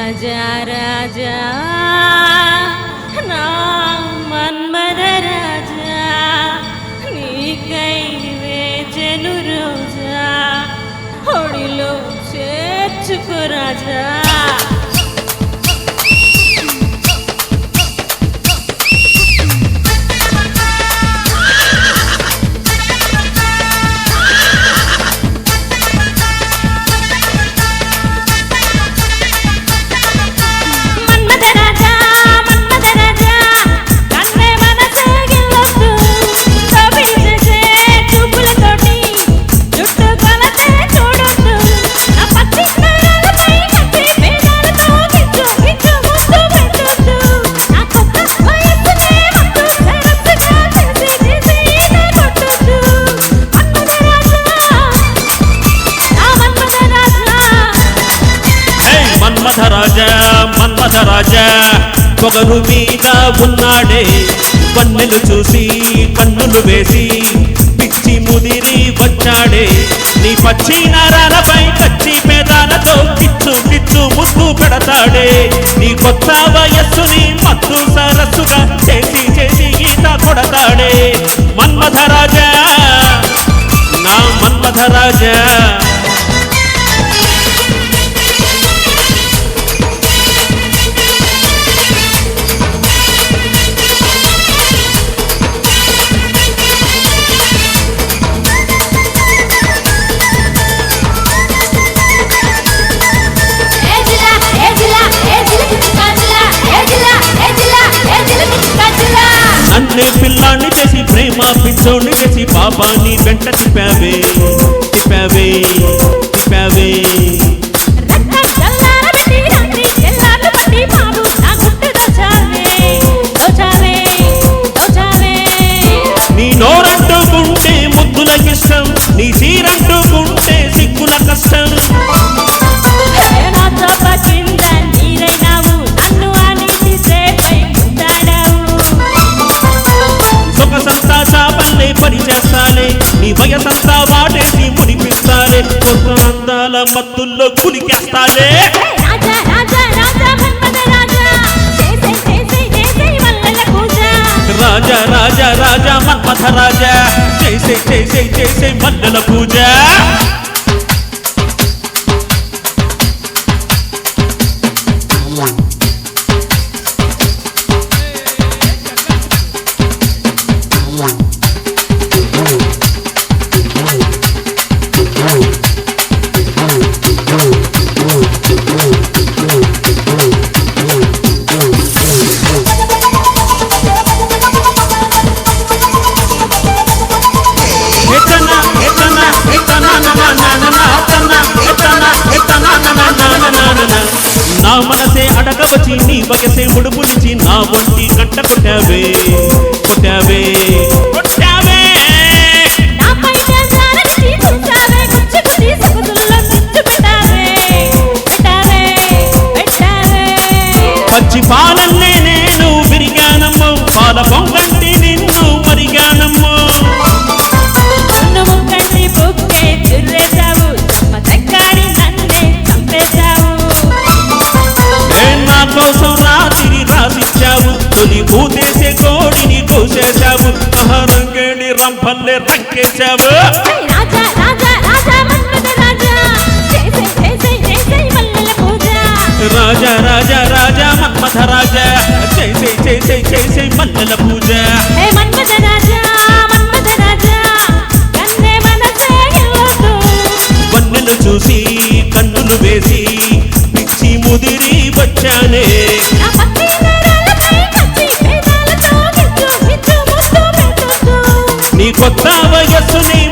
రాజా రాజా నా మన్మద రాజా నీకై వేచెను రోజా ఒడిలో చేర్చుకో రాజా రాజా మన్మథ రాజా పొగరు మీద ఉన్నాడే వన్నెలు చూసి కన్నులు వేసి పిచ్చి ముదిరి వచ్చాడే నీ పచ్చి నరాలపై కచ్చి పేదాలతో కిచ్చు కిచ్చు ముద్దు పెడతాడే నీ కొత్త వయస్సుని మత్తు సరస్సుగా చేసి చేసి ఈత కొడతాడే మన్మథ రాజా నా మన్మథ రాజా నన్నే పిల్లాన్ని చేసి ప్రేమ పిచ్చోడిని చేసి పాపాన్ని వెంట తిప్పావే తిప్పావే తిప్పావే నీ నోరంటుకుంటే ముద్దులకు ఇష్టం నీ చీరంటుకుంటే సిగ్గుల కష్టం పని చేస్తాలే నీ వయసంతా వాడేసి మునిపిస్తాలే కొత్త అందాల మత్తుల్లో కులికేస్తాలే రాజా రాజా రాజా మన్మథ రాజా చేసే చేసే చేసే మల్లెల పూజ నా మనసే అడగవచ్చి నీ వయసే ముడుపులిచి నా ఒంటి గంట కొట్టావే కొట్టావే కొట్టావే పచ్చి పాలన్నే నేను విరిగానమ్మో పాల పొంగంటి నిన్ను మరిగానమ్మో కోసం రాత్రి రాసిచ్చావు తొలి పూతేసే కోడిని కోసేశావు మహారంగేణి రంపల్లె రంకేశావు రాజా రాజా రాజా మన్మథ రాజా చేసే చేసే చేసే మల్లెల పూజ వన్నెలు చూసి కన్నులు వేసి పిచ్చి ముదిరి వచ్చానే నీ కొత్త వయస్సుని